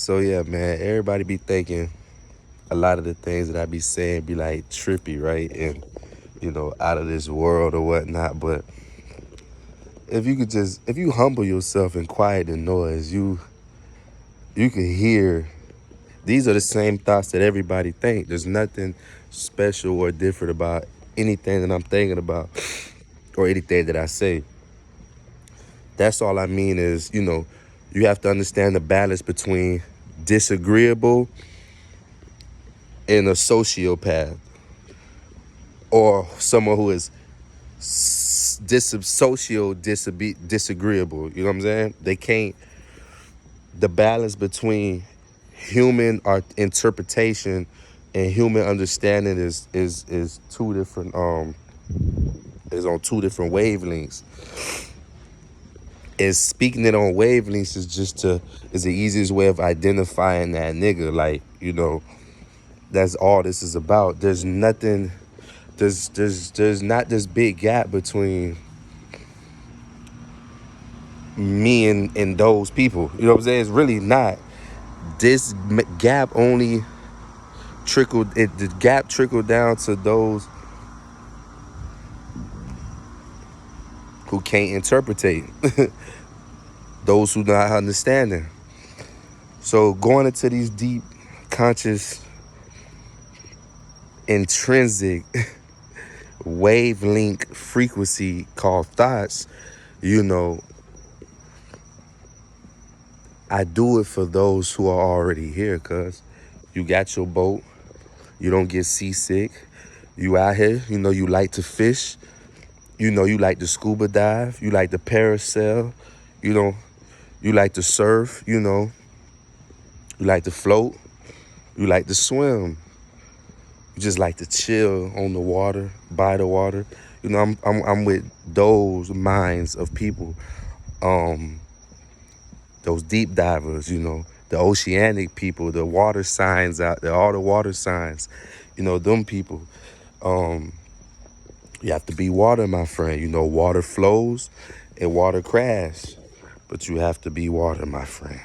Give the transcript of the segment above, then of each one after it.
So yeah, man, everybody be thinking a lot of the things that I be saying be like trippy, right? And out of this world or whatnot. But if you humble yourself and quiet the noise, you can hear these are the same thoughts that everybody think. There's nothing special or different about anything that I'm thinking about or anything that I say. That's all I mean is, you have to understand the balance between disagreeable and a sociopath or someone who is disagreeable. You know what I'm saying? They can't, the balance between human art interpretation and human understanding is two different is on two different wavelengths. And speaking it on wavelengths is the easiest way of identifying that nigga. Like, that's all this is about. There's nothing there's not this big gap between me and those people. You know what I'm saying? It's really not. This gap only the gap trickled down to those who can't interpretate, those who not understanding. So going into these deep, conscious, intrinsic wavelength frequency called thoughts, I do it for those who are already here, cuz you got your boat, you don't get seasick, you out here, you like to fish, you like to scuba dive, you like to parasail, you know, you like to surf, you like to float, you like to swim, you just like to chill on the water, by the water. I'm with those minds of people, those deep divers, the oceanic people, the water signs out there, all the water signs, them people. You have to be water, my friend. Water flows and water crash, but you have to be water, my friend.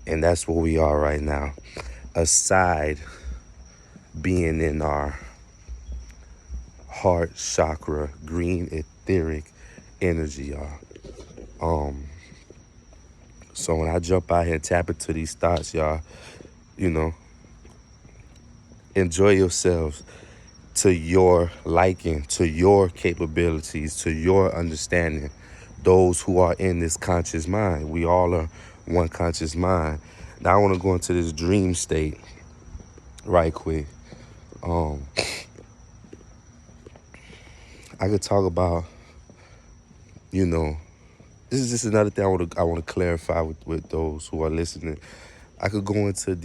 And that's where we are right now. Aside being in our heart chakra, green etheric energy, y'all. So when I jump out here and tap into these thoughts, y'all, enjoy yourselves to your liking, to your capabilities, to your understanding. Those who are in this conscious mind, we all are one conscious mind. Now I want to go into this dream state right quick. I could talk about, this is just another thing I want to clarify with those who are listening. I could go into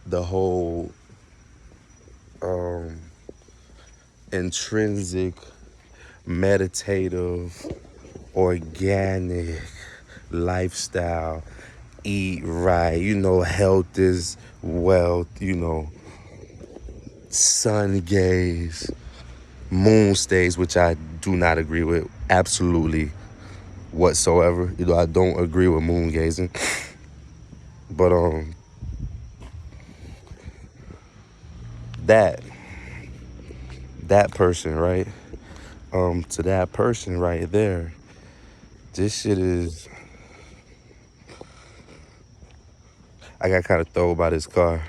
the whole intrinsic, meditative, organic lifestyle, eat right, health is wealth, sun gaze, moon stays, which I do not agree with absolutely whatsoever. I don't agree with moon gazing. But that person, right? To that person right there, this shit is, I got kind of thrown by this car.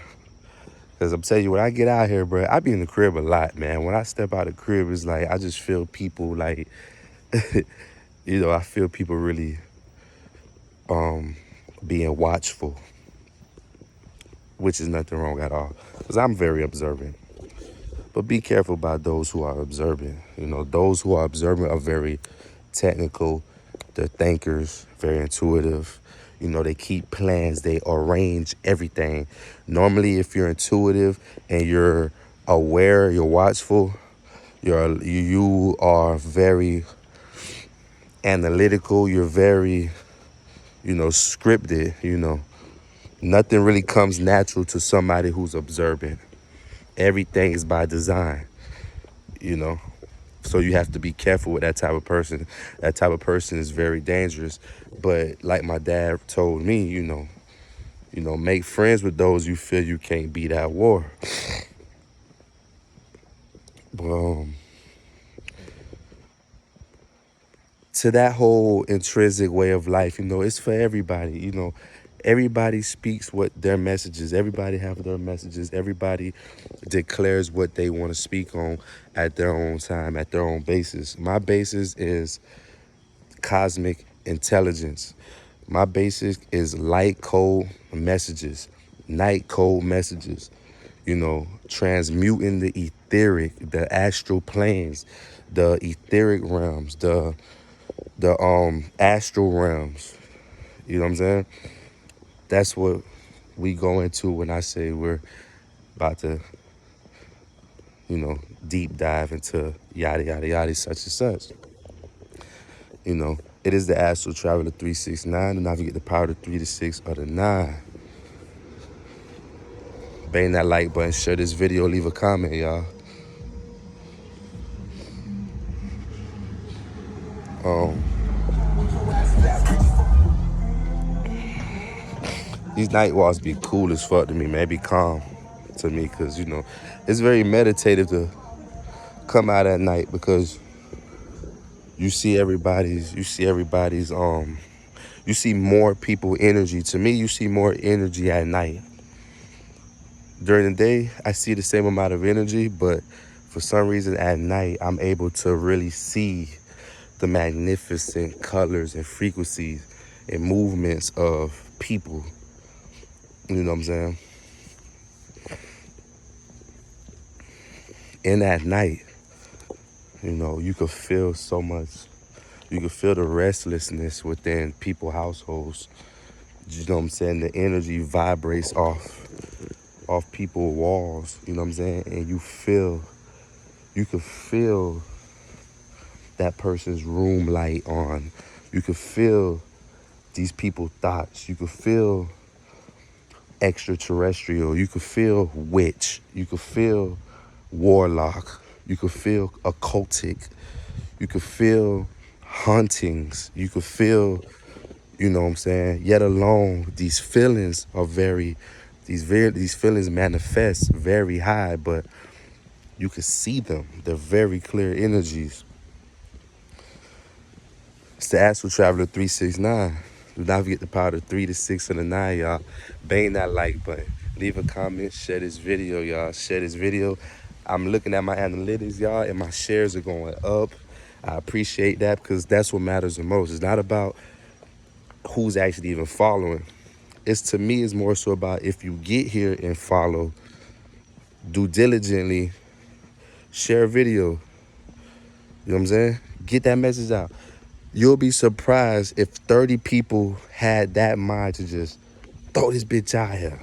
Cause I'm telling you, when I get out here, bro, I be in the crib a lot, man. When I step out the crib, it's like I just feel people like, I feel people really being watchful, which is nothing wrong at all. Cause I'm very observant. But be careful about those who are observant. Those who are observant are very technical. They're thinkers, very intuitive. They keep plans. They arrange everything. Normally, if you're intuitive and you're aware, you're watchful, you are very analytical. You're very, scripted. Nothing really comes natural to somebody who's observant. Everything is by design. So you have to be careful with that type of person. That type of person is very dangerous. But like my dad told me, make friends with those you feel you can't beat at war. But to that whole intrinsic way of life, it's for everybody. Everybody speaks what their messages. Everybody have their messages. Everybody declares what they want to speak on at their own time, at their own basis. My basis is cosmic intelligence. My basis is light code messages, night code messages, transmuting the etheric, the astral planes, the etheric realms, the astral realms. You know what I'm saying? That's what we go into when I say we're about to, deep dive into yada, yada, yada, such and such. It is the Astral Traveler 369. Do not forget the power of the 3, the 6, or the 9. Bang that like button, share this video, leave a comment, y'all. These night walks be cool as fuck to me, man. It be calm to me because, it's very meditative to come out at night because you see more people energy. To me, you see more energy at night. During the day, I see the same amount of energy, but for some reason at night, I'm able to really see the magnificent colors and frequencies and movements of people. You know what I'm saying? And at night, you could feel so much. You could feel the restlessness within people's households. You know what I'm saying? The energy vibrates off people's walls. You know what I'm saying? And you could feel that person's room light on. You could feel these people's thoughts. You could feel extraterrestrial. You could feel witch. You could feel warlock. You could feel occultic. You could feel hauntings. You could feel, what I'm saying? Yet alone, these feelings are these feelings manifest very high, but you can see them. They're very clear energies. It's the Astral Traveler 369. Do not forget the power of the 3, the 6, and the 9, y'all. Bang that like button. Leave a comment. Share this video, y'all. Share this video. I'm looking at my analytics, y'all, and my shares are going up. I appreciate that because that's what matters the most. It's not about who's actually even following. To me, it's more so about if you get here and follow, do diligently, share a video. You know what I'm saying? Get that message out. You'll be surprised if 30 people had that mind to just throw this bitch out here.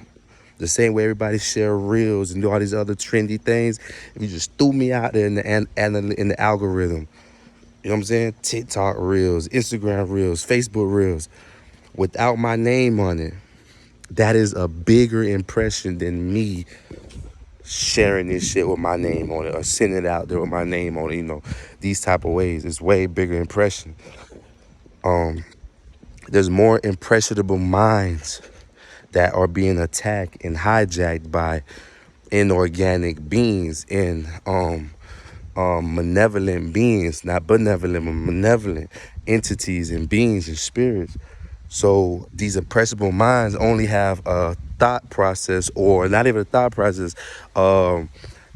The same way everybody share reels and do all these other trendy things. If you just threw me out there in the algorithm, you know what I'm saying? TikTok reels, Instagram reels, Facebook reels, without my name on it, that is a bigger impression than me sharing this shit with my name on it or sending it out there with my name on it. These type of ways. It's way bigger impression. There's more impressionable minds that are being attacked and hijacked by inorganic beings and malevolent beings, not benevolent, but malevolent entities and beings and spirits. So these impressionable minds only have a thought process, or not even a thought process.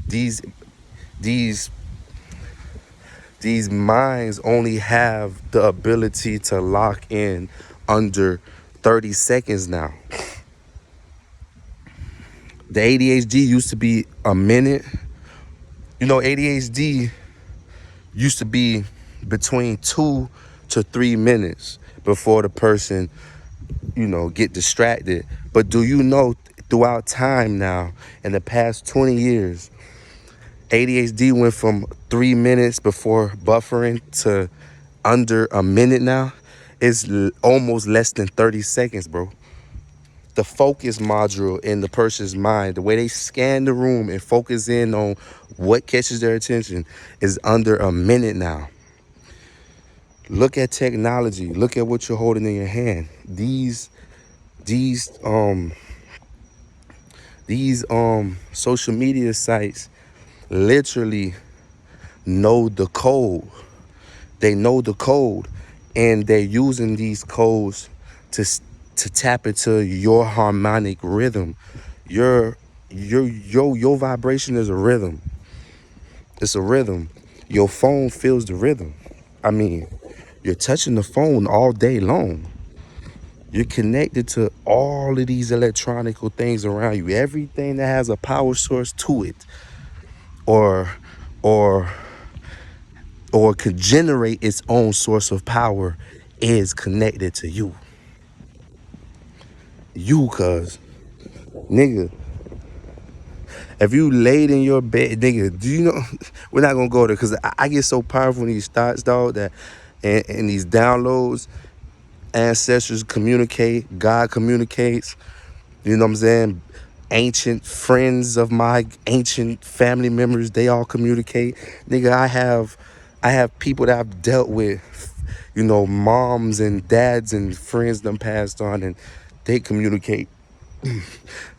These minds only have the ability to lock in under 30 seconds now. The ADHD used to be a minute. ADHD used to be between 2 to 3 minutes before the person, get distracted. But do you know throughout time now, in the past 20 years, ADHD went from 3 minutes before buffering to under a minute now? It's almost less than 30 seconds, bro. the focus module in the person's mind, the way they scan the room and focus in on what catches their attention, is under a minute now. Look at technology. Look at what you're holding in your hand. These social media sites literally know the code. They know the code, and they're using these codes to tap into your harmonic rhythm. Your vibration is a rhythm. It's a rhythm. Your phone feels the rhythm. I mean, you're touching the phone all day long. You're connected to all of these electronical things around you. Everything that has a power source to it, or or or could generate its own source of power, is connected to you. Cuz, nigga, if you laid in your bed, nigga, do you know, we're not gonna go there, because I get so powerful in these thoughts, dog, that, and these downloads, ancestors communicate, God communicates, you know what I'm saying? Ancient friends of my ancient family members, they all communicate. Nigga, I have people that I've dealt with, you know, moms and dads and friends them passed on, and they communicate.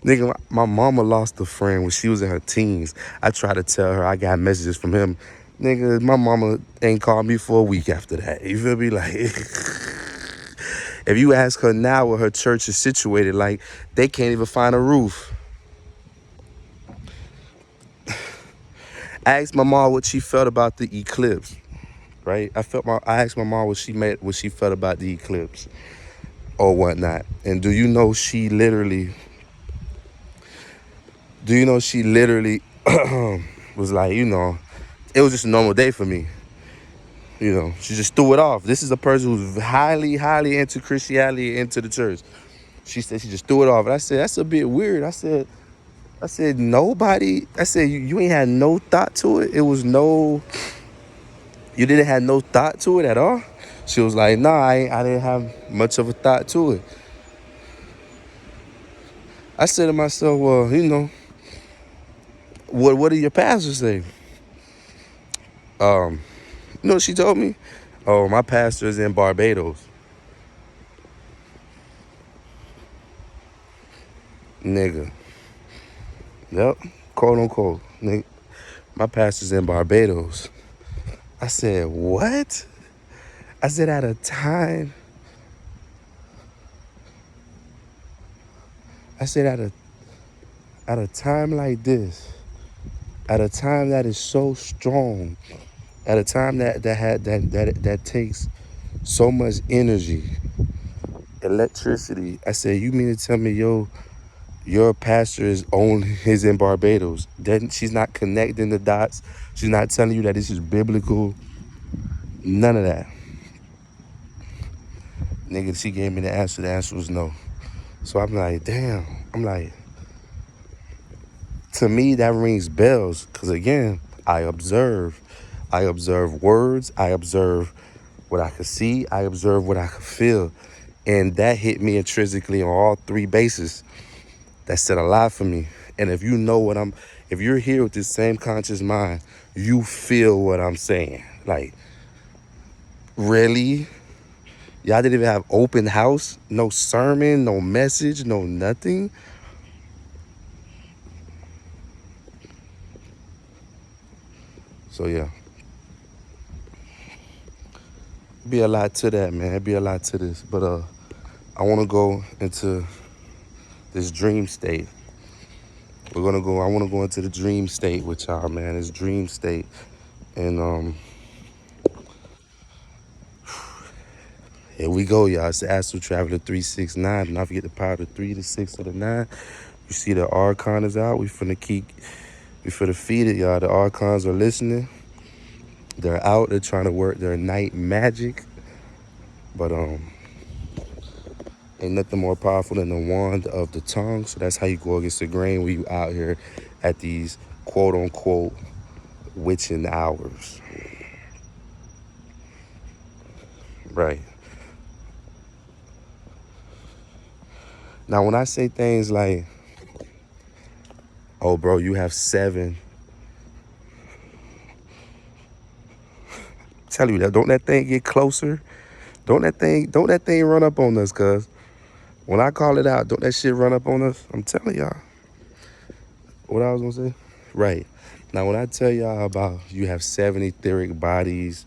Nigga, my mama lost a friend when she was in her teens. I tried to tell her I got messages from him. Nigga, my mama ain't called me for a week after that. You feel me? Like, if you ask her now where her church is situated, like, they can't even find a roof. I asked my mom what she felt about the eclipse, right? I asked my mom what she felt about the eclipse or whatnot. And do you know she literally was like, it was just a normal day for me. She just threw it off. This is a person who's highly, highly into Christianity, into the church. She said she just threw it off. And I said, that's a bit weird. I said, nobody, I said, you ain't had no thought to it. You didn't have no thought to it at all? She was like, nah, I didn't have much of a thought to it. I said to myself, well, what do your pastors say? You know what she told me? Oh, my pastor is in Barbados. Nigga. Yep. Quote unquote. Nigga. My pastor's in Barbados. I said, what? I said, at a time like this, at a time that is so strong, at a time that takes so much energy, electricity. I said, you mean to tell me your pastor is in Barbados? Then she's not connecting the dots. She's not telling you that this is biblical. None of that. Nigga, she gave me the answer. The answer was no. So I'm like, damn. I'm like, to me, that rings bells. Because again, I observe words. I observe what I could see. I observe what I could feel. And that hit me intrinsically on all three bases. That said a lot for me. And if you know if you're here with this same conscious mind, you feel what I'm saying. Like, really? Y'all didn't even have open house? No sermon, no message, no nothing? So yeah. Be a lot to that, man. It'd be a lot to this. But I want to go into this dream state. I want to go into the dream state with y'all, man. This dream state. And here we go, y'all. It's the Astral Traveler 369. Do not forget the power of the 3, the 6, or the 9. You see the Archon is out. We finna feed it, y'all. The Archons are listening. They're out. They're trying to work their night magic. But ain't nothing more powerful than the wand of the tongue. So that's how you go against the grain when you out here at these quote unquote witching hours. Right. Now, when I say things like, oh, bro, you have 7, tell you that, don't that thing get closer? Don't that thing run up on us, cuz. When I call it out, don't that shit run up on us? I'm telling y'all. What I was gonna say? Right. Now, when I tell y'all about you have 7 etheric bodies,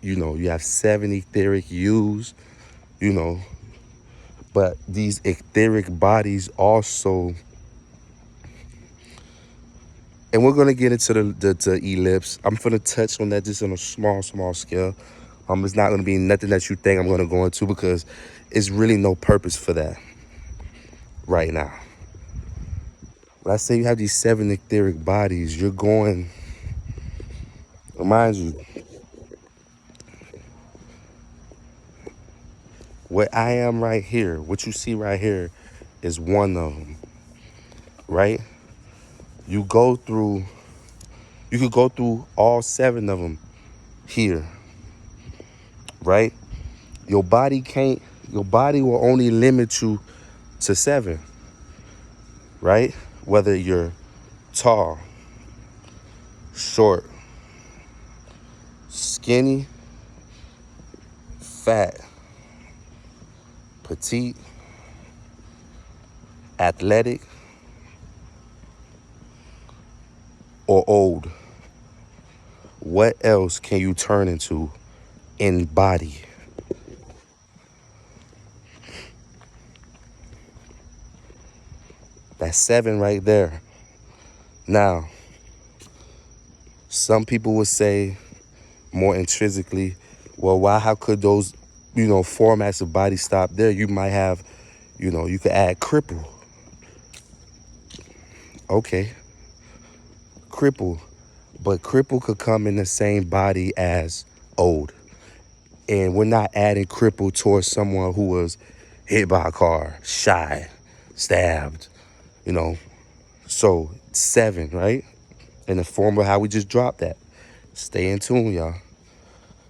you have 7 etheric yous, you know, but these etheric bodies also, and we're gonna get into the ellipse. I'm gonna touch on that just on a small scale. It's not gonna be nothing that you think I'm gonna go into because it's really no purpose for that right now. When I say you have these 7 etheric bodies, you're going, mind you, what I am right here, what you see right here is one of them, right? You could go through all 7 of them here, right? Your body will only limit you to 7, right? Whether you're tall, short, skinny, fat, petite, athletic, or old. What else can you turn into in body? That's 7 right there. Now, some people would say more intrinsically, well, how could those, formats of body stop there? You might have, you could add cripple. Okay, cripple. But cripple could come in the same body as old. And we're not adding cripple towards someone who was hit by a car, shot, stabbed, So 7, right? In the form of how we just dropped that. Stay in tune, y'all.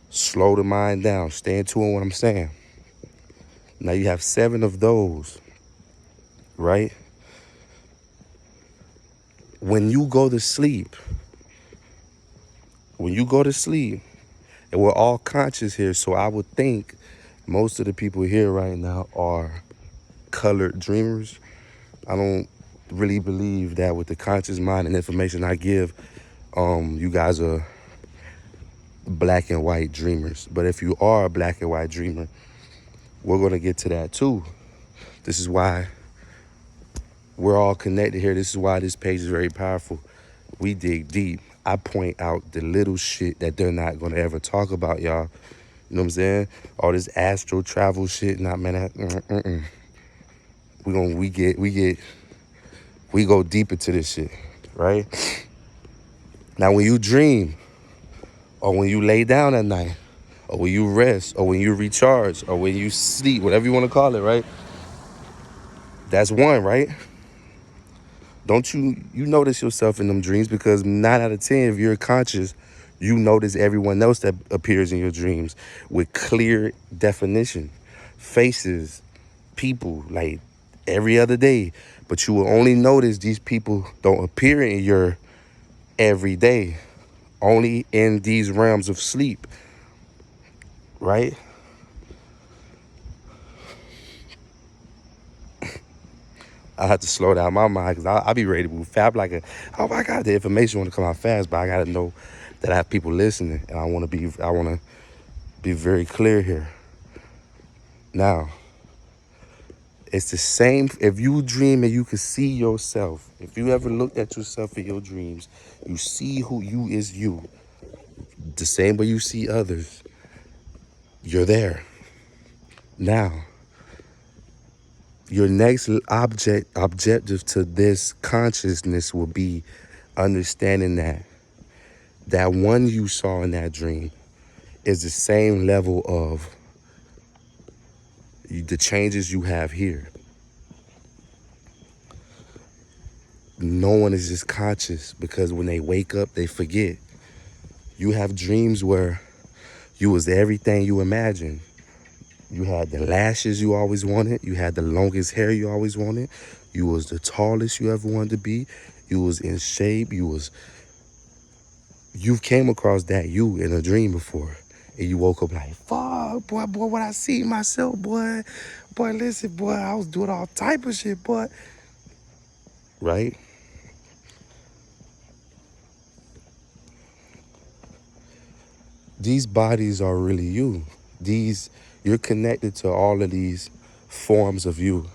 Slow the mind down. Stay in tune with what I'm saying. Now you have 7 of those, right? When you go to sleep, and we're all conscious here, so I would think most of the people here right now are colored dreamers. I don't really believe that with the conscious mind and information I give, you guys are black and white dreamers. But if you are a black and white dreamer, we're going to get to that too. This is why we're all connected here. This is why this page is very powerful. We dig deep. I point out the little shit that they're not going to ever talk about, y'all. You know what I'm saying? All this astral travel shit. Nah, man, we go deep into this shit, right? Now, when you dream, or when you lay down at night, or when you rest, or when you recharge, or when you sleep, whatever you want to call it, right? That's 1, right? Don't you notice yourself in them dreams? Because 9 out of 10, if you're conscious, you notice everyone else that appears in your dreams with clear definition. Faces, people, like every other day. But you will only notice these people don't appear in your everyday, only in these realms of sleep, right? I have to slow down my mind because I'll be ready to move fast. Like, oh my God, the information want to come out fast, but I got to know that I have people listening, and I want to be very clear here. Now, it's the same. If you dream and you can see yourself, if you ever looked at yourself in your dreams, you see who you is you. The same way you see others, you're there. Now, your next objective to this consciousness will be understanding that one you saw in that dream is the same level of the changes you have here. No one is just conscious because when they wake up, they forget. You have dreams where you was everything you imagined, You had the lashes you always wanted. You had the longest hair you always wanted. You was the tallest you ever wanted to be. You was in shape. You've came across that you in a dream before. And you woke up like, fuck, boy, what I see myself, boy. Boy, listen, boy, I was doing all type of shit, boy. Right? These bodies are really you. You're connected to all of these forms of you.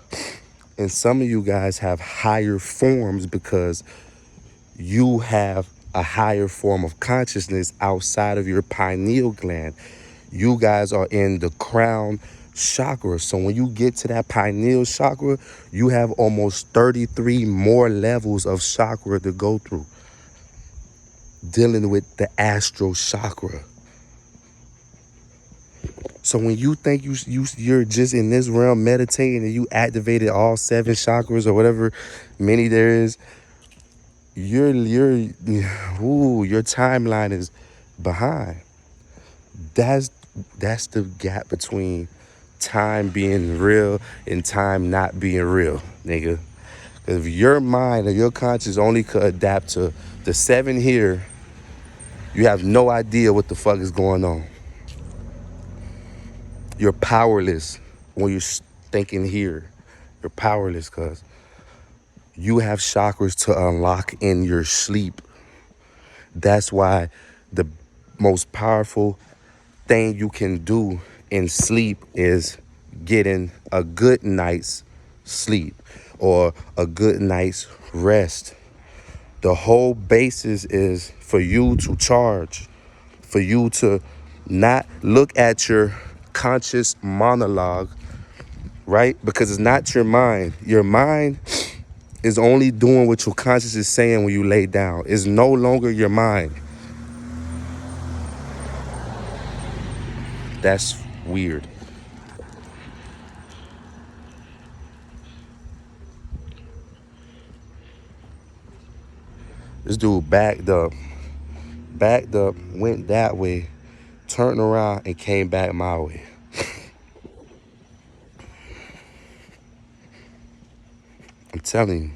And some of you guys have higher forms because you have a higher form of consciousness outside of your pineal gland. You guys are in the crown chakra. So when you get to that pineal chakra, you have almost 33 more levels of chakra to go through, dealing with the astral chakra. So when you think you're just in this realm meditating and you activated all 7 chakras or whatever many there is, your timeline is behind. That's the gap between time being real and time not being real, nigga. If your mind or your conscience only could adapt to the 7 here, you have no idea what the fuck is going on. You're powerless when you're thinking here. You're powerless because you have chakras to unlock in your sleep. That's why the most powerful thing you can do in sleep is getting a good night's sleep or a good night's rest. The whole basis is for you to charge, for you to not look at your conscious monologue, right? Because it's not your mind. Your mind is only doing what your conscious is saying when you lay down. It's no longer your mind. That's weird. This dude backed up, went that way, turned around and came back my way. I'm telling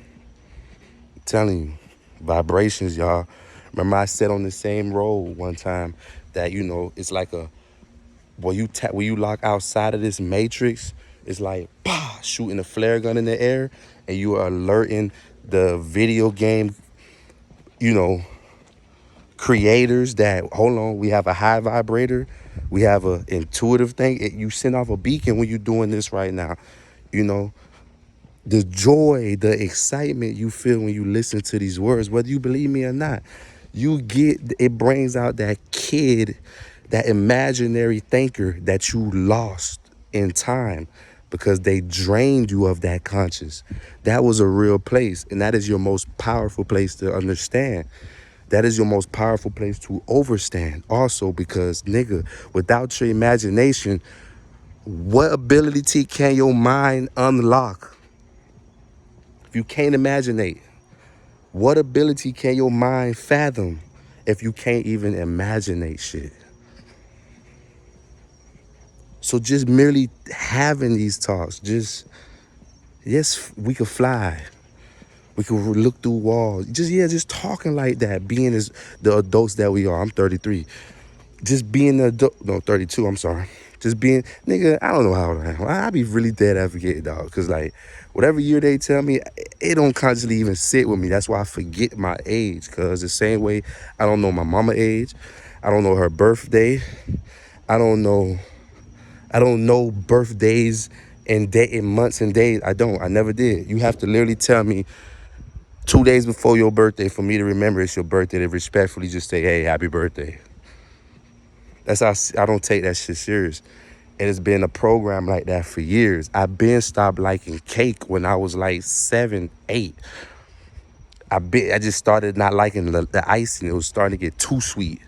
you, vibrations, y'all. Remember I said on the same road one time that, it's like when you lock outside of this matrix, it's like, shooting a flare gun in the air and you are alerting the video game, creators that, hold on, we have a high vibrator. We have a intuitive thing. You send off a beacon when you're doing this right now, the joy, the excitement you feel when you listen to these words, whether you believe me or not, it brings out that kid, that imaginary thinker that you lost in time because they drained you of that conscious. That was a real place, and that is your most powerful place to understand. That is your most powerful place to overstand also because, nigga, without your imagination, what ability can your mind unlock? If you can't imaginate, what ability can your mind fathom if you can't even imaginate shit? So just merely having these talks, yes, we could fly. We could look through walls. Just talking like that, being as the adults that we are. I'm 33. Just being the adult, no, 32, I'm sorry. Just being, nigga, I don't know how old I am. I be really dead advocate, dog. Because, like, whatever year they tell me, it don't consciously even sit with me. That's why I forget my age. Because the same way I don't know my mama age. I don't know her birthday. I don't know birthdays and months and days. I never did. You have to literally tell me 2 days before your birthday for me to remember it's your birthday, to respectfully just say, hey, happy birthday. That's how I don't take that shit serious. And it's been a program like that for years. I've been stopped liking cake when I was like 7, 8. I just started not liking the icing. It was starting to get too sweet.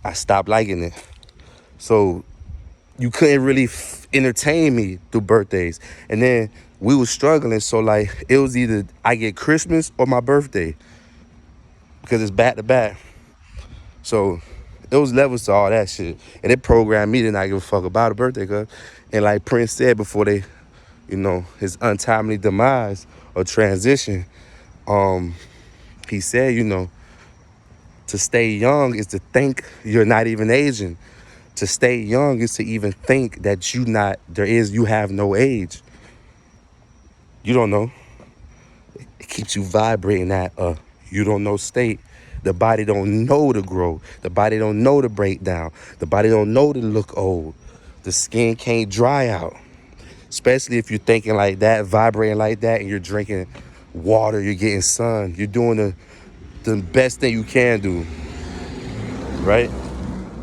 I stopped liking it. So you couldn't really entertain me through birthdays. And then we was struggling. So like it was either I get Christmas or my birthday because it's back to back. So It was levels to all that shit. And it programmed me to not give a fuck about a birthday, cuz. And like Prince said before his untimely demise or transition, he said, to stay young is to think you're not even aging. To stay young is to even think that you have no age. You don't know. It keeps you vibrating at you don't know state. The body don't know to grow. The body don't know to break down. The body don't know to look old. The skin can't dry out. Especially if you're thinking like that, vibrating like that, and you're drinking water, you're getting sun. You're doing the best thing you can do, right?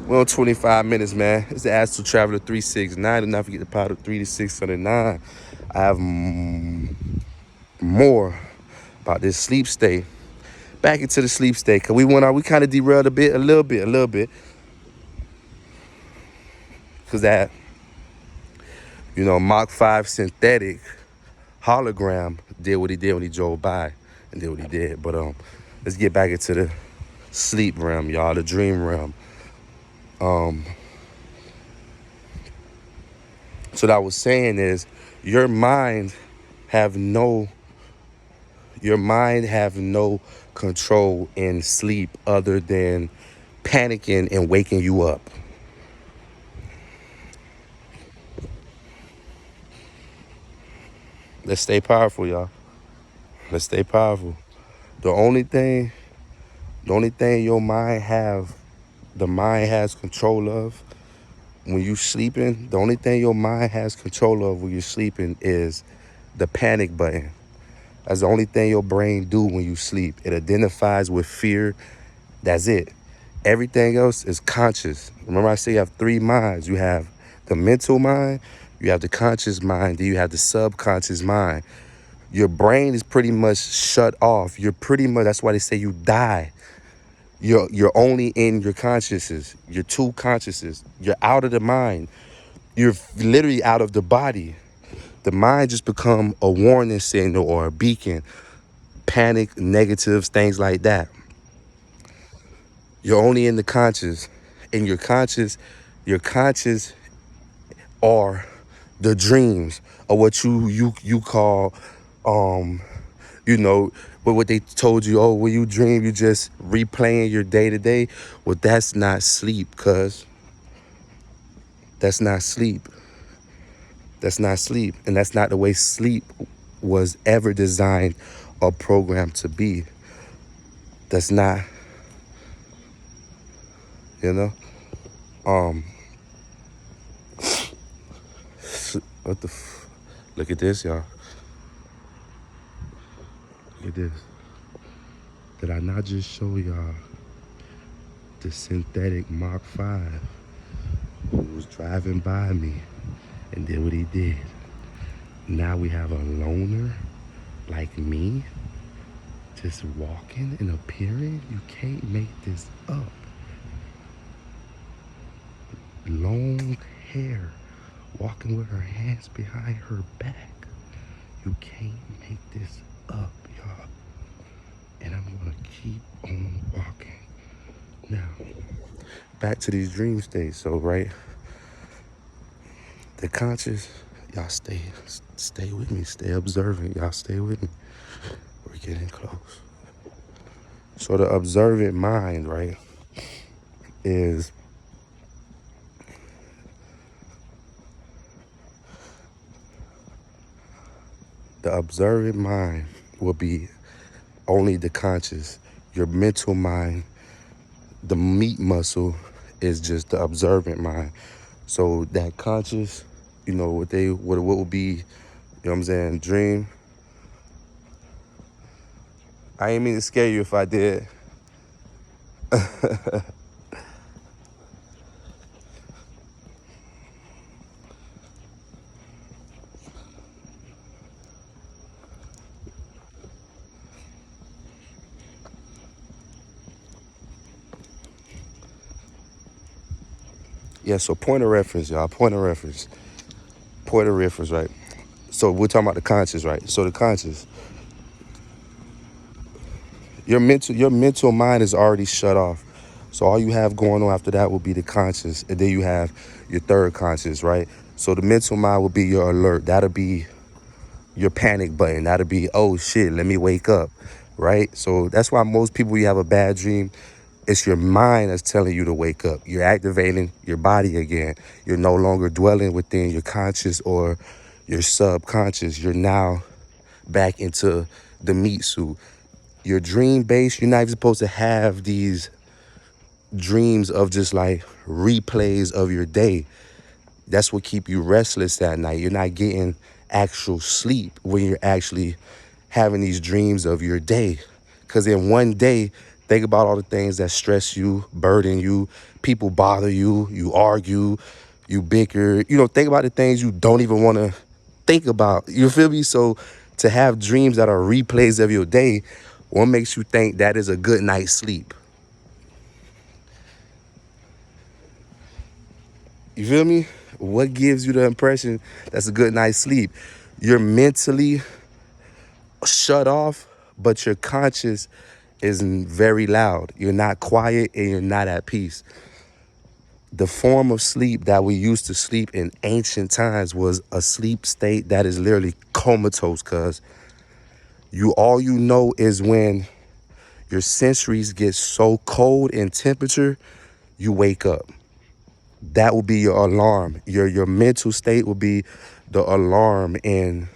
We're on 25 minutes, man. It's the Astral Traveler 369. Do not forget the powder 3 to 609. I have more about this sleep state. Back into the sleep state, because we kind of derailed a little bit. Because that, Mach 5 synthetic hologram did what he did when he drove by and did what he did. But let's get back into the sleep realm, y'all, the dream realm. So what I was saying is your mind have no control in sleep other than panicking and waking you up. Let's stay powerful, y'all. Let's stay powerful. The only thing the mind has control of when you sleeping, the only thing your mind has control of when you're sleeping is the panic button. That's the only thing your brain do when you sleep. It identifies with fear. That's it. Everything else is conscious. Remember I say you have three minds. You have the mental mind, you have the conscious mind, then you have the subconscious mind. Your brain is pretty much shut off. That's why they say you die. You're only in your consciousness, your two consciousnesses. You're out of the mind. You're literally out of the body. The mind just become a warning signal or a beacon, panic, negatives, things like that. You're only in the conscious. In your conscious are the dreams or what you call what they told you, oh, when you dream, you just replaying your day to day. Well, that's not sleep, cuz. That's not sleep. That's not sleep. And that's not the way sleep was ever designed or programmed to be. That's not, look at this, y'all. Look at this. Did I not just show y'all the synthetic Mach 5 who was driving by me and did what he did? Now we have a loner like me just walking and appearing. You can't make this up. Long hair, walking with her hands behind her back. You can't make this up, y'all. And I'm gonna keep on walking. Now, back to these dream states. So, right, the conscious, y'all stay with me, stay observant, y'all stay with me. We're getting close. So the observant mind, right, is the observant mind will be only the conscious. Your mental mind, the meat muscle, is just the observant mind. So that conscious, what would be, what I'm saying, dream. I ain't mean to scare you if I did. Yeah, so point of reference, y'all. Point of reference, right? So we're talking about the conscious, right? So the conscious, your mental mind is already shut off. So all you have going on after that will be the conscious, and then you have your third conscious, right? So the mental mind will be your alert. That'll be your panic button. That'll be, oh shit, let me wake up, right? So that's why most people, you have a bad dream, it's your mind that's telling you to wake up. You're activating your body again. You're no longer dwelling within your conscious or your subconscious. You're now back into the meat suit. Your dream base, you're not even supposed to have these dreams of just like replays of your day. That's what keep you restless at night. You're not getting actual sleep when you're actually having these dreams of your day. Because in one day, think about all the things that stress you, burden you, people bother you, you argue, you bicker. Think about the things you don't even want to think about. You feel me? So to have dreams that are replays of your day, what makes you think that is a good night's sleep? You feel me? What gives you the impression that's a good night's sleep? You're mentally shut off, but your conscious is very loud. You're not quiet and you're not at peace. The form of sleep that we used to sleep in ancient times was a sleep state that is literally comatose, cuz all you know is when your sensories get so cold in temperature, you wake up. That will be your alarm. Your mental state will be the alarm in,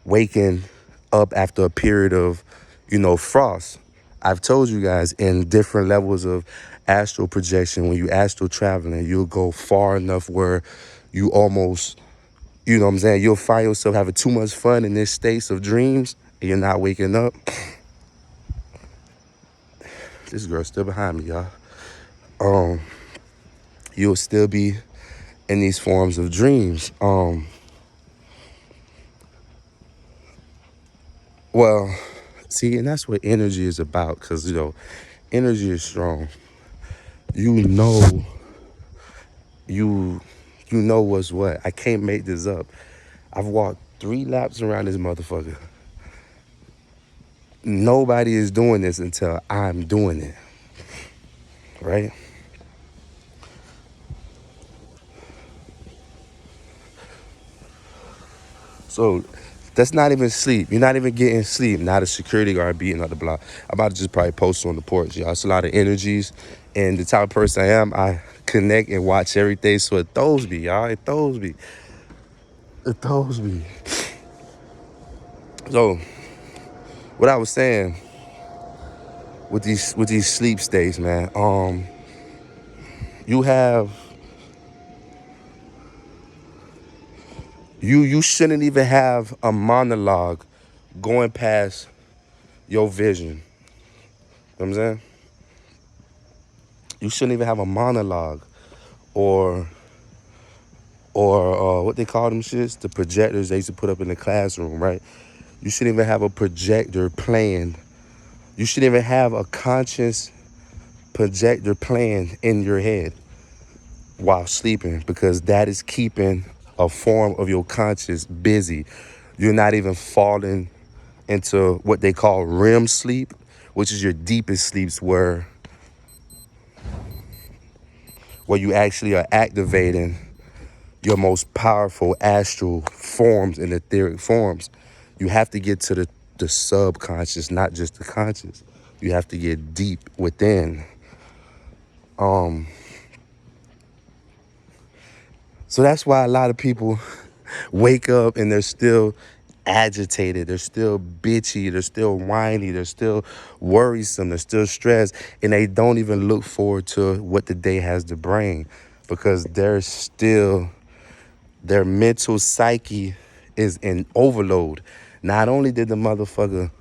waking up after a period of, frost. I've told you guys in different levels of astral projection, when you astral traveling, you'll go far enough where you almost, you know what I'm saying, you'll find yourself having too much fun in this states of dreams and you're not waking up. This girl's still behind me, y'all. You'll still be in these forms of dreams. Well, see, and that's what energy is about, because, energy is strong. You know, you know what's what. I can't make this up. I've walked 3 laps around this motherfucker. Nobody is doing this until I'm doing it, right? So that's not even sleep. You're not even getting sleep. Not a security guard beating up the block. I'm about to just probably post on the porch, y'all. It's a lot of energies. And the type of person I am, I connect and watch everything. So it throws me, y'all. It throws me. It throws me. So what I was saying with these sleep states, man, you have you shouldn't even have a monologue going past your vision. You know what I'm saying? You shouldn't even have a monologue or what they call them shits, the projectors they used to put up in the classroom, right? You shouldn't even have a projector playing. You shouldn't even have a conscious projector playing in your head while sleeping, because that is keeping a form of your conscious busy. You're not even falling into what they call REM sleep, which is your deepest sleeps, where you actually are activating your most powerful astral forms and etheric forms. You have to get to the subconscious, not just the conscious. You have to get deep within. So that's why a lot of people wake up and they're still agitated, they're still bitchy, they're still whiny, they're still worrisome, they're still stressed, and they don't even look forward to what the day has to bring, because their mental psyche is in overload. Not only did the motherfucker,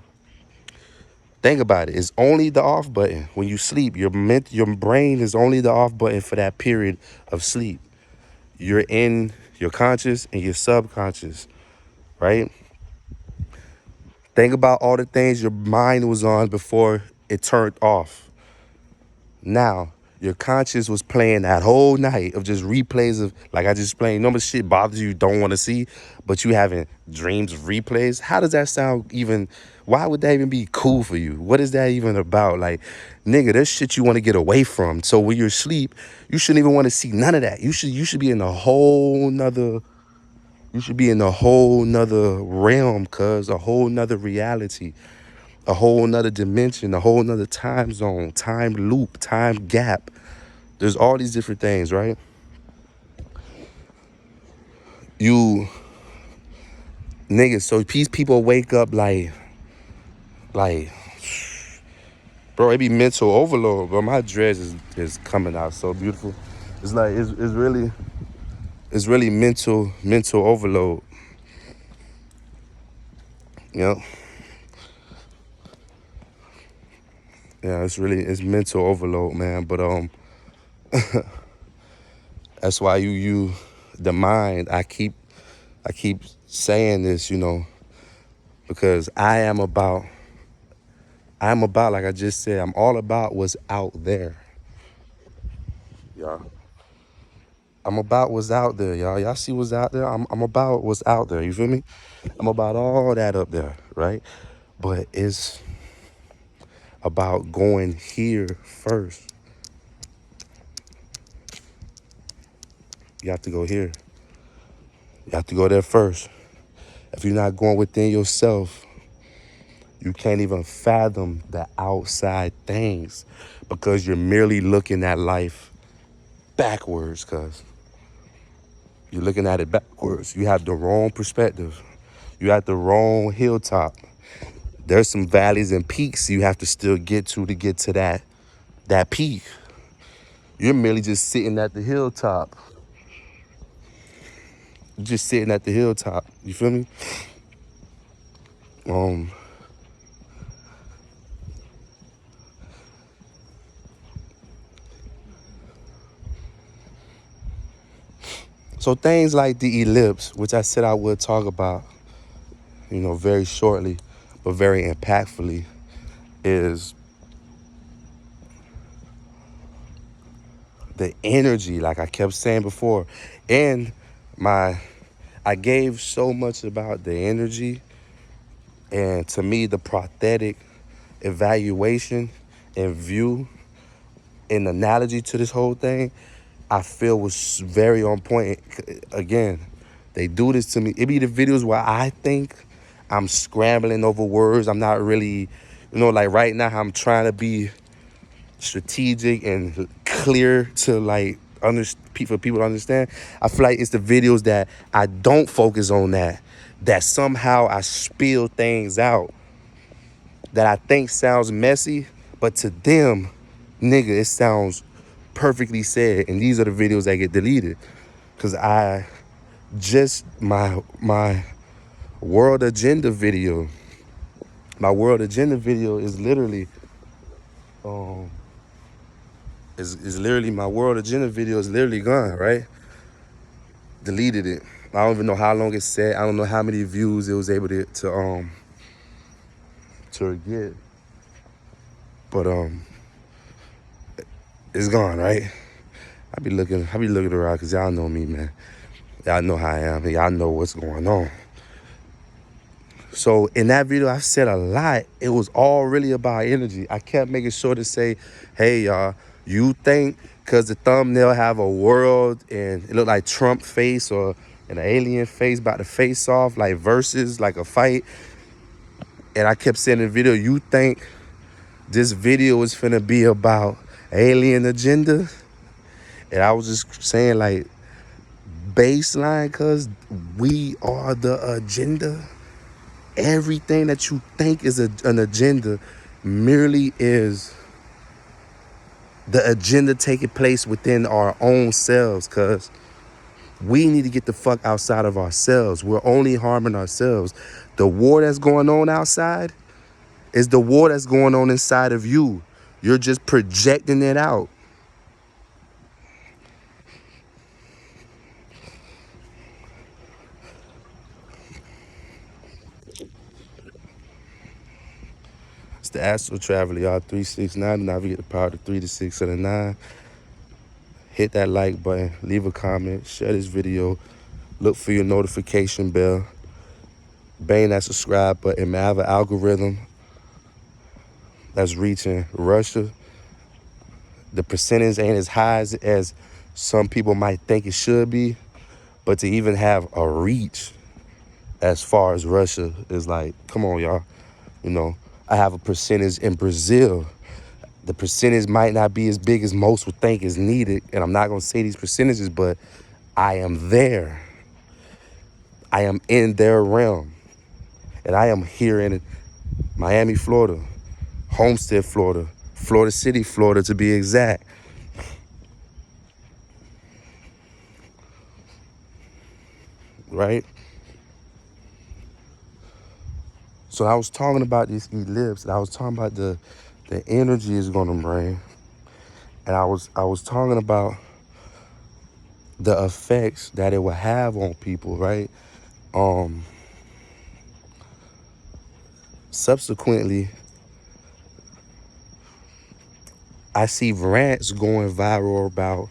think about it, it's only the off button. When you sleep, your brain is only the off button for that period of sleep. You're in your conscious and your subconscious, right? Think about all the things your mind was on before it turned off. Now, your conscious was playing that whole night of just replays of, like I just explained, no much shit bothers you don't want to see, but you having dreams of replays. How does that sound even Why would that even be cool for you? What is that even about? Like, nigga, there's shit you want to get away from. So when you're asleep, you shouldn't even want to see none of that. You should be in a whole nother, you should be in a whole nother realm, cuz a whole nother reality, a whole nother dimension, a whole nother time zone, time loop, time gap. There's all these different things, right? You niggas, so these people wake up like, bro, it be mental overload, bro. My dreads is coming out so beautiful. It's like it's really mental overload. You know? Yeah, it's mental overload, man. But that's why you the mind, I keep saying this, because I'm about, like I just said, I'm all about what's out there. Yeah. I'm about what's out there, y'all. Y'all see what's out there? I'm about what's out there. You feel me? I'm about all that up there, right? But it's about going here first. You have to go here. You have to go there first. If you're not going within yourself, you can't even fathom the outside things because you're merely looking at life backwards, cuz you're looking at it backwards. You have the wrong perspective. You have the wrong hilltop. There's some valleys and peaks you have to still get to that peak. You're merely just sitting at the hilltop. You're just sitting at the hilltop. You feel me? Um, so things like the ellipse, which I said I would talk about, very shortly, but very impactfully, is the energy, like I kept saying before. And I gave so much about the energy, and to me, the prosthetic evaluation and view and analogy to this whole thing, I feel was very on point. Again, they do this to me. It be the videos where I think I'm scrambling over words. I'm not really, like right now, I'm trying to be strategic and clear to like for people to understand. I feel like it's the videos that I don't focus on that somehow I spill things out that I think sounds messy, but to them, nigga, it sounds perfectly said. And these are the videos that get deleted. Cause my world agenda video, is literally, is literally, my world agenda video is literally gone, right? Deleted it. I don't even know how long it sat. I don't know how many views it was able to get. But it's gone, right? I be looking around because y'all know me, man. Y'all know how I am. Y'all know what's going on. So in that video, I said a lot. It was all really about energy. I kept making sure to say, hey, y'all, you think because the thumbnail have a world and it look like Trump face or an alien face about to face off, like versus, like a fight. And I kept saying in the video, you think this video is finna be about alien agenda? And I was just saying, like, baseline, cuz we are the agenda. Everything that you think is an agenda merely is the agenda taking place within our own selves, cuz we need to get the fuck outside of ourselves. We're only harming ourselves. The war that's going on outside is the war that's going on inside of you. You're just projecting it out. It's the Astral Traveler, y'all. 369 to navigate the power to 3 to 6 of the 9. Hit that like button. Leave a comment. Share this video. Look for your notification bell. bang that subscribe button, man. I have an algorithm that's reaching Russia. The percentage ain't as high as some people might think it should be, but to even have a reach as far as Russia is like, come on, y'all. You know, I have a percentage in Brazil. The percentage might not be as big as most would think is needed, and I'm not gonna say these percentages, but I am there. I am in their realm, and I am here in Miami, Florida, Homestead, Florida, Florida City, Florida, to be exact. Right? So I was talking about this eclipse, and I was talking about the energy is gonna bring, and I was talking about the effects that it will have on people, right? Subsequently, I see rants going viral about,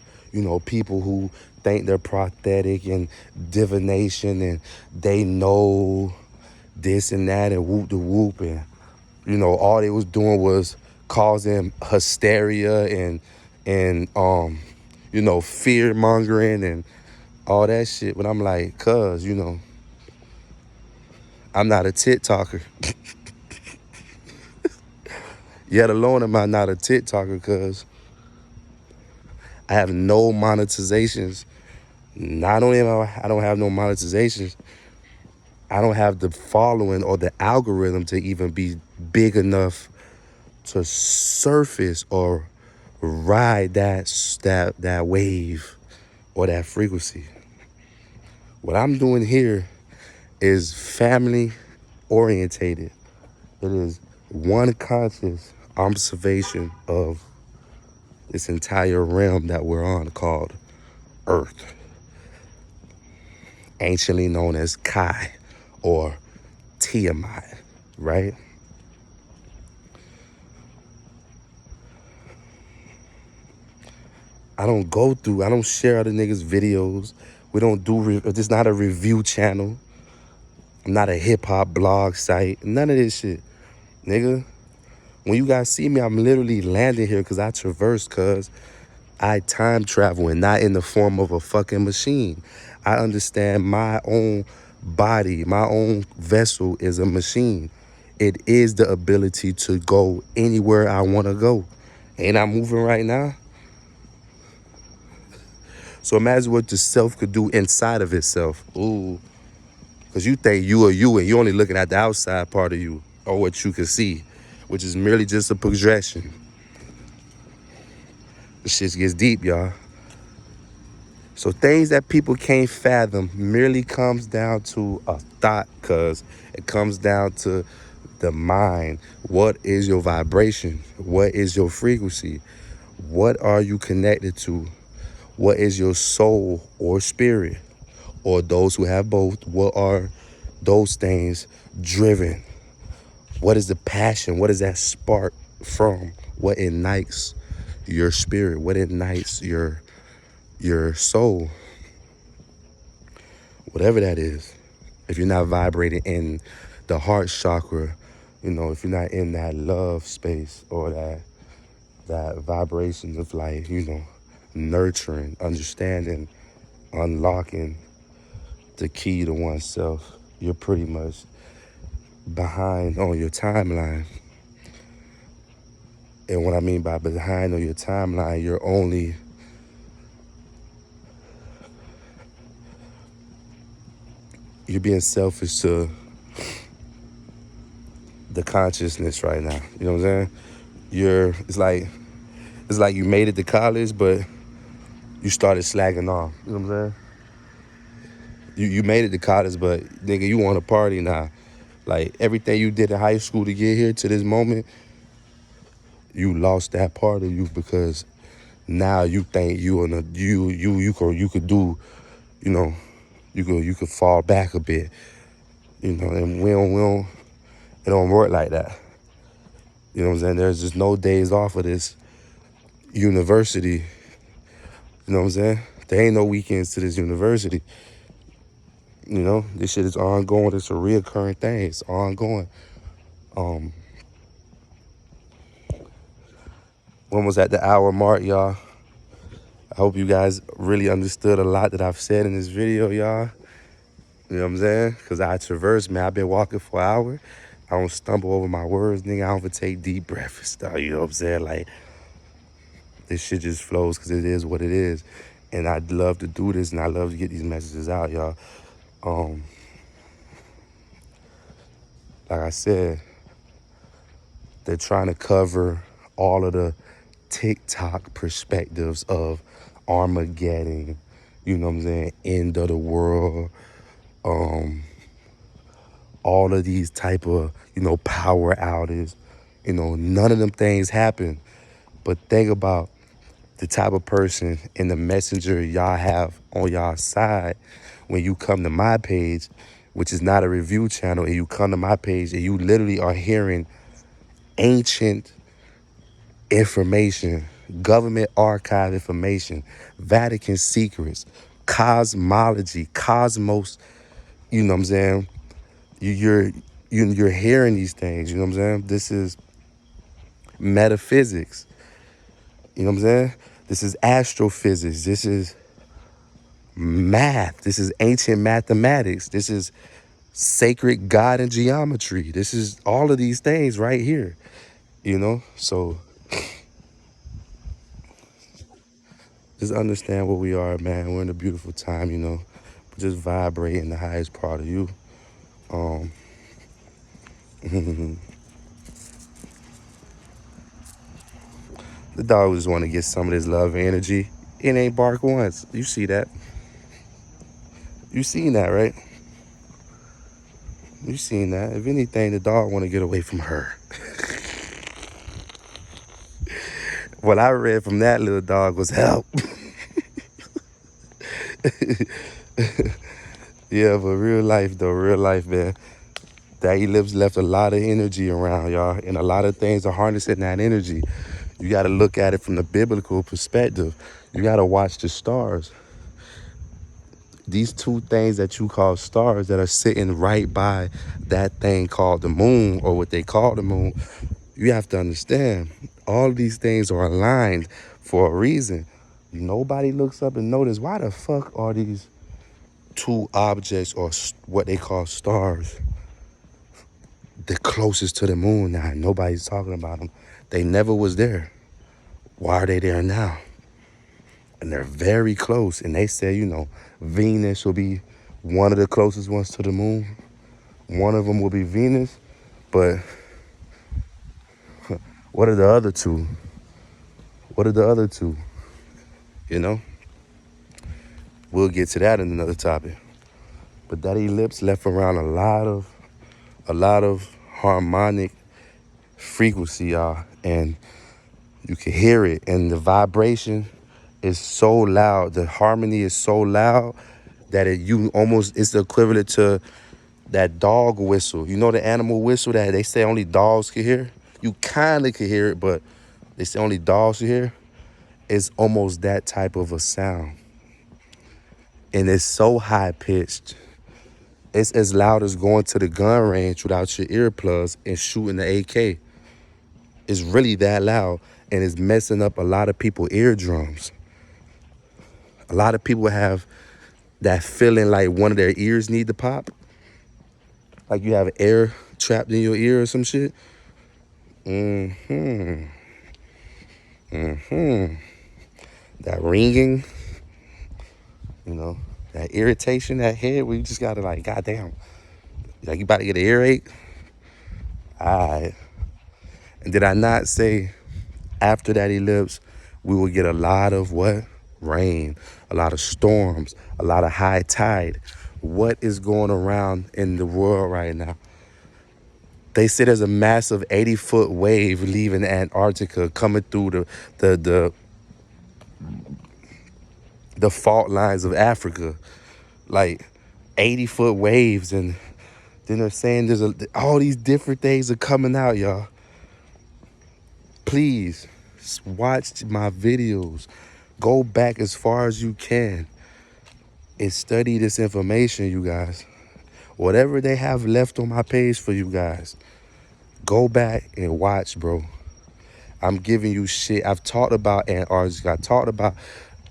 people who think they're prophetic and divination and they know this and that and whoop the whoop, and all they was doing was causing hysteria and fear mongering and all that shit. But I'm like, I'm not a TikToker. Yet alone am I not a TikToker, cause I have no monetizations. Not only I don't have no monetizations, I don't have the following or the algorithm to even be big enough to surface or ride that wave or that frequency. What I'm doing here is family orientated. It is one conscious observation of this entire realm that we're on called Earth, anciently known as Kai or Tiamat, right? I don't share other niggas' videos. We don't do, this is not a review channel. I'm not a hip hop blog site. None of this shit, nigga. When you guys see me, I'm literally landing here because I traverse, cause I time travel and not in the form of a fucking machine. I understand my own body, my own vessel is a machine. It is the ability to go anywhere I want to go. Ain't I moving right now? So imagine what the self could do inside of itself. Ooh. Because you think you are you and you're only looking at the outside part of you or what you can see, which is merely just a projection. The shit gets deep, y'all. So things that people can't fathom merely comes down to a thought, cause it comes down to the mind. What is your vibration? What is your frequency? What are you connected to? What is your soul or spirit? Or those who have both, what are those things driven? What is the passion? What is that spark from? What ignites your spirit? What ignites your soul? Whatever that is. If you're not vibrating in the heart chakra, if you're not in that love space or that vibration of like, nurturing, understanding, unlocking the key to oneself, you're pretty much behind on your timeline. And what I mean by behind on your timeline, you're being selfish to the consciousness right now. You know what I'm saying? It's like you made it to college, but you started slacking off. You know what I'm saying? You made it to college, but nigga, you want to party now. Like everything you did in high school to get here to this moment, you lost that part of you because now you think you could do, you could fall back a bit, and we don't it don't work like that. You know what I'm saying? There's just no days off of this university. You know what I'm saying? There ain't no weekends to this university. You know, this shit is ongoing. It's a reoccurring thing. It's ongoing. Um, when was at the hour mark, y'all? I hope you guys really understood a lot that I've said in this video, y'all. You know what I'm saying? Because I traverse, man. I've been walking for an hour. I don't stumble over my words, nigga. I don't take deep breaths and stuff. You know what I'm saying? Like, this shit just flows because it is what it is. And I'd love to do this, and I love to get these messages out, y'all. Like I said, they're trying to cover all of the TikTok perspectives of Armageddon, you know what I'm saying, end of the world, all of these type of, you know, power outages. You know, none of them things happen. But think about the type of person and the messenger y'all have on y'all side when you come to my page, which is not a review channel, and you come to my page and you literally are hearing ancient information, government archive information, Vatican secrets, cosmology, cosmos, you know what I'm saying? You're hearing these things, you know what I'm saying? This is metaphysics, you know what I'm saying? This is astrophysics. This is math. This is ancient mathematics. This is sacred God and geometry. This is all of these things right here, you know? So just understand where we are, man. We're in a beautiful time, you know. Just vibrate in the highest part of you. The dog just want to get some of this love and energy. It ain't bark once. You see that. You seen that, right? You seen that. If anything, the dog want to get away from her. What I read from that little dog was help. Yeah, but real life, though, real life, man. Daddy Lips left a lot of energy around, y'all, and a lot of things are harnessing that energy. You got to look at it from the biblical perspective. You got to watch the stars. These two things that you call stars that are sitting right by that thing called the moon, or what they call the moon, you have to understand, all these things are aligned for a reason. Nobody looks up and notice, why the fuck are these two objects, or what they call stars, the closest to the moon now? Nobody's talking about them. They never was there. Why are they there now? And they're very close. And they say, you know, Venus will be one of the closest ones to the moon. One of them will be Venus. But what are the other two? What are the other two? You know? We'll get to that in another topic. But Daddy Lips left around a lot of harmonic frequency, y'all. And you can hear it. And the vibration is so loud. The harmony is so loud that it's the equivalent to that dog whistle. You know the animal whistle that they say only dogs can hear? You kind of can hear it, but they say only dogs can hear. It's almost that type of a sound. And it's so high pitched. It's as loud as going to the gun range without your earplugs and shooting the AK. It's really that loud, and it's messing up a lot of people's eardrums. A lot of people have that feeling like one of their ears need to pop. Like you have air trapped in your ear or some shit. That ringing, you know, that irritation, that head where you just gotta like, goddamn, like you about to get an earache. All right. And did I not say after that eclipse, we will get a lot of what? Rain, a lot of storms, a lot of high tide. What is going around in the world right now? They say there's a massive 80-foot wave leaving Antarctica coming through the fault lines of Africa, like 80-foot waves. And then they're saying all these different things are coming out, y'all. Please watch my videos. Go back as far as you can. is study this information, you guys. Whatever they have left on my page for you guys, go back and watch, bro. I'm giving you shit. I've talked about Antarctica. I talked about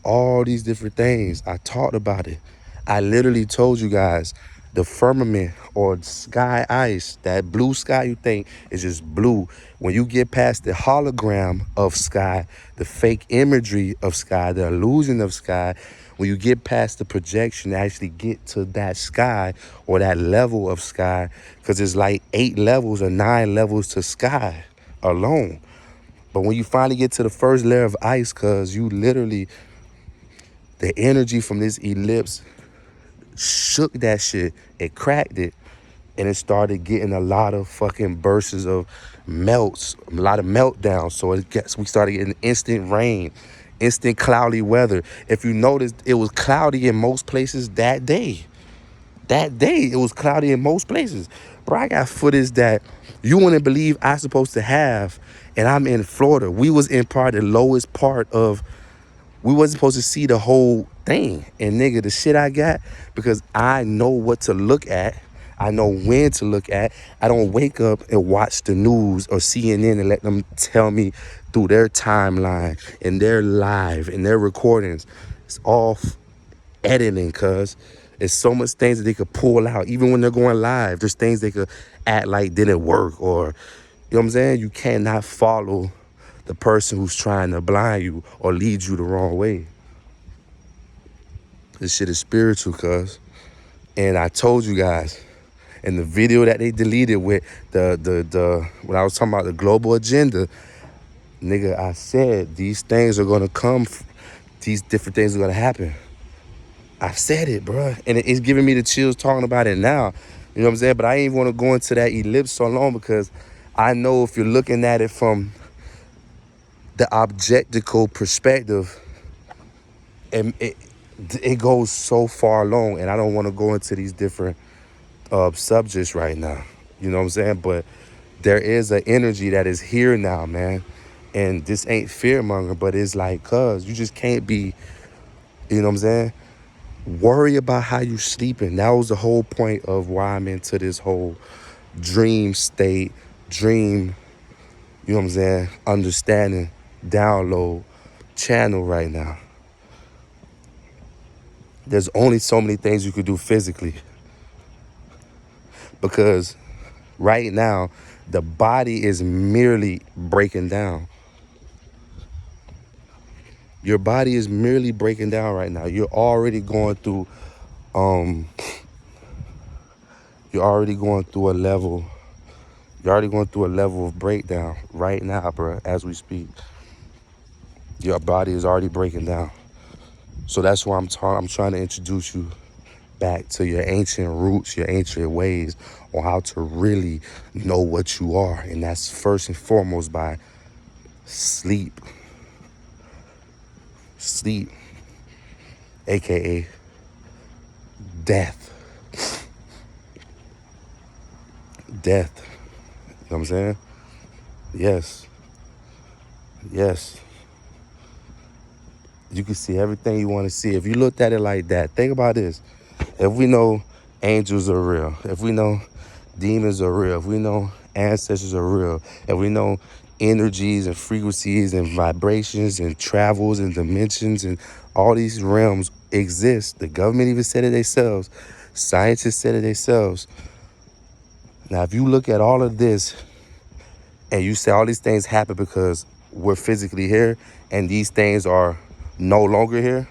all these different things. I talked about it. I literally told you guys the firmament or sky ice, that blue sky you think is just blue. When you get past the hologram of sky, the fake imagery of sky, the illusion of sky, when you get past the projection, actually get to that sky or that level of sky, because it's like 8 levels or 9 levels to sky alone. But when you finally get to the first layer of ice, cuz you literally, the energy from this ellipse shook that shit. It cracked it. And it started getting a lot of fucking bursts of melts, a lot of meltdowns. So we started getting instant rain, instant cloudy weather. If you noticed, it was cloudy in most places that day. That day, it was cloudy in most places. Bro, I got footage that you wouldn't believe I supposed to have, and I'm in Florida. We was in probably the lowest part of, we wasn't supposed to see the whole thing. And nigga, the shit I got, because I know what to look at. I know when to look at. I don't wake up and watch the news or CNN and let them tell me through their timeline and their live and their recordings. It's all editing, cuz there's so much things that they could pull out. Even when they're going live, there's things they could act like didn't work, or, you know what I'm saying? You cannot follow the person who's trying to blind you or lead you the wrong way. This shit is spiritual, cuz. And I told you guys in the video that they deleted with the when I was talking about the global agenda, nigga, I said these things are gonna come, these different things are gonna happen. I said it, bro, and it's giving me the chills talking about it now. You know what I'm saying? But I ain't want to go into that ellipse so long, because I know if you're looking at it from the objectical perspective, and it goes so far along, and I don't want to go into these different subjects right now. You know what I'm saying? But there is an energy that is here now, man. And this ain't fear monger, but it's like, cuz you just can't be, you know what I'm saying? Worry about how you sleeping. That was the whole point of why I'm into this whole dream state, dream, you know what I'm saying, understanding, download channel right now. There's only so many things you could do physically, because right now the body is merely breaking down. Your body is merely breaking down right now. You're already going through a level. You're already going through a level of breakdown right now, bro, as we speak. Your body is already breaking down. So that's why I'm trying to introduce you back to your ancient roots, your ancient ways, on how to really know what you are. And that's first and foremost by sleep. Sleep, aka death. Death. You know what I'm saying? Yes. Yes. You can see everything you want to see. If you looked at it like that, think about this. If we know angels are real, if we know demons are real, if we know ancestors are real, if we know energies and frequencies and vibrations and travels and dimensions and all these realms exist. The government even said it themselves. Scientists said it themselves. Now, if you look at all of this and you say all these things happen because we're physically here and these things are no longer here.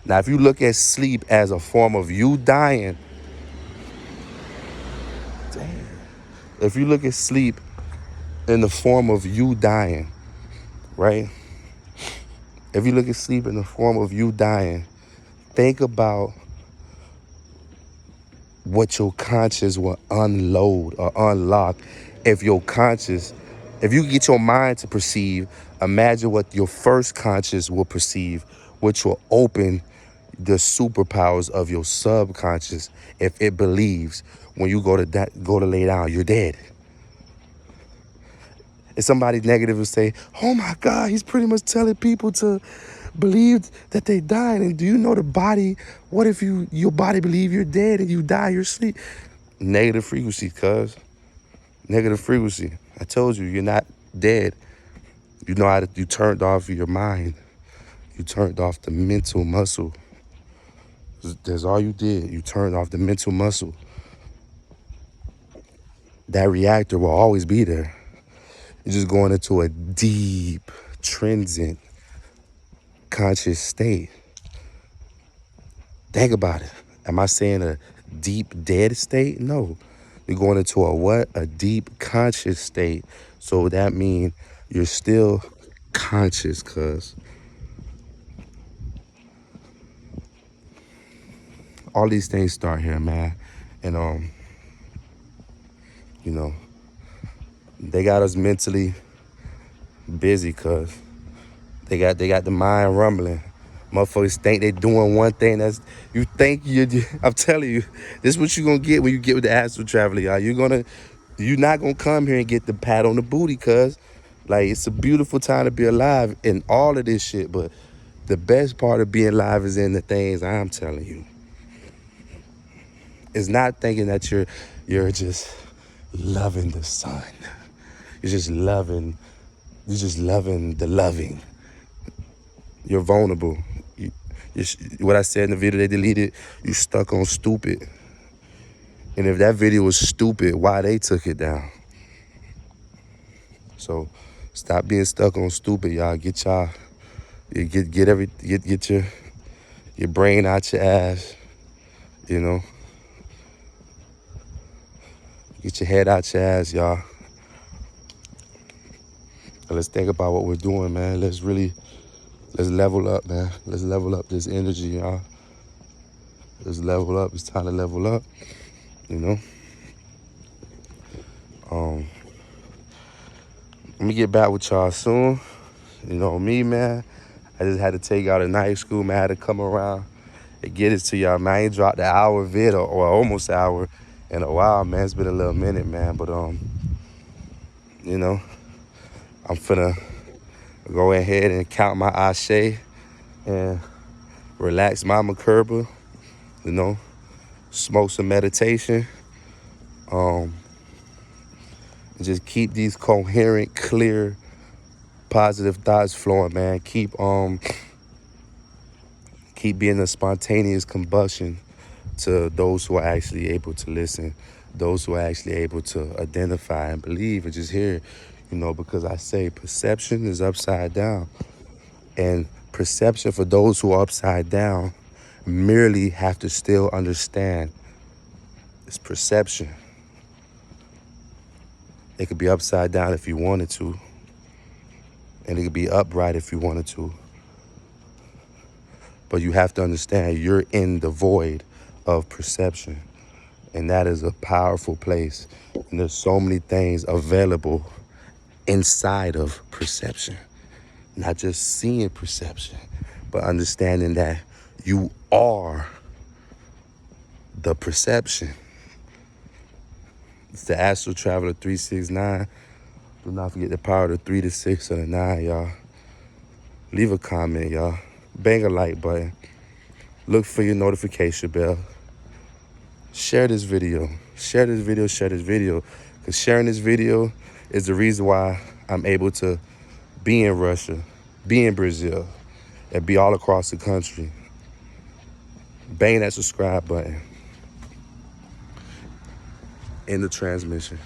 Now, if you look at sleep as a form of you dying, if you look at sleep in the form of you dying, right? If you look at sleep in the form of you dying, think about what your conscious will unload or unlock. If you get your mind to perceive, imagine what your first conscious will perceive, which will open the superpowers of your subconscious. If it believes when you go to lay down, you're dead. If somebody negative will say, oh my God, he's pretty much telling people to believe that they died. And do you know the body? What if your body believe you're dead and you die, you're asleep? Negative frequency, cuz. Negative frequency. I told you, you're not dead. You know how to, you turned off your mind. You turned off the mental muscle. That's all you did. You turned off the mental muscle. That reactor will always be there. You're just going into a deep, transient, conscious state. Think about it. Am I saying a deep, dead state? No. You're going into a what? A deep, conscious state. So that means you're still conscious, cuz. All these things start here, man. And, you know, they got us mentally busy, cuz. They got the mind rumbling. Motherfuckers think they doing one thing. You think I'm telling you, this is what you're gonna get when you get with the astral traveler, y'all. You're not gonna come here and get the pat on the booty, cuz. Like, it's a beautiful time to be alive in all of this shit, but the best part of being alive is in the things I'm telling you. It's not thinking that you're just loving the sun. You're just loving the loving. You're vulnerable. What I said in the video they deleted, you stuck on stupid. And if that video was stupid, why they took it down? So stop being stuck on stupid, y'all. Get your brain out your ass, you know. Get your head out your ass, y'all. And let's think about what we're doing, man. Let's level up, man. Let's level up this energy, y'all. Let's level up. It's time to level up, you know. Let me get back with y'all soon. You know me, man. I just had to take out a night school, man. I had to come around and get it to y'all, man. I ain't dropped the hour vid or almost hour in a while, man. It's been a little minute, man. But, you know, I'm finna go ahead and count my ashe and relax my makerba, you know, smoke some meditation, and just keep these coherent, clear, positive thoughts flowing, man. Keep being a spontaneous combustion to those who are actually able to listen, those who are actually able to identify and believe and just hear, you know, because I say perception is upside down. And perception for those who are upside down merely have to still understand it's perception. It could be upside down if you wanted to, and it could be upright if you wanted to. But you have to understand you're in the void of perception, and that is a powerful place. And there's so many things available inside of perception. Not just seeing perception, but understanding that you are the perception. It's the Astral Traveler 369. Do not forget the power of the 3, the 6, and the 9, y'all. Leave a comment, y'all. Bang a like button. Look for your notification bell. Share this video. Share this video. Because sharing this video is the reason why I'm able to be in Russia, be in Brazil, and be all across the country. Bang that subscribe button. End the transmission.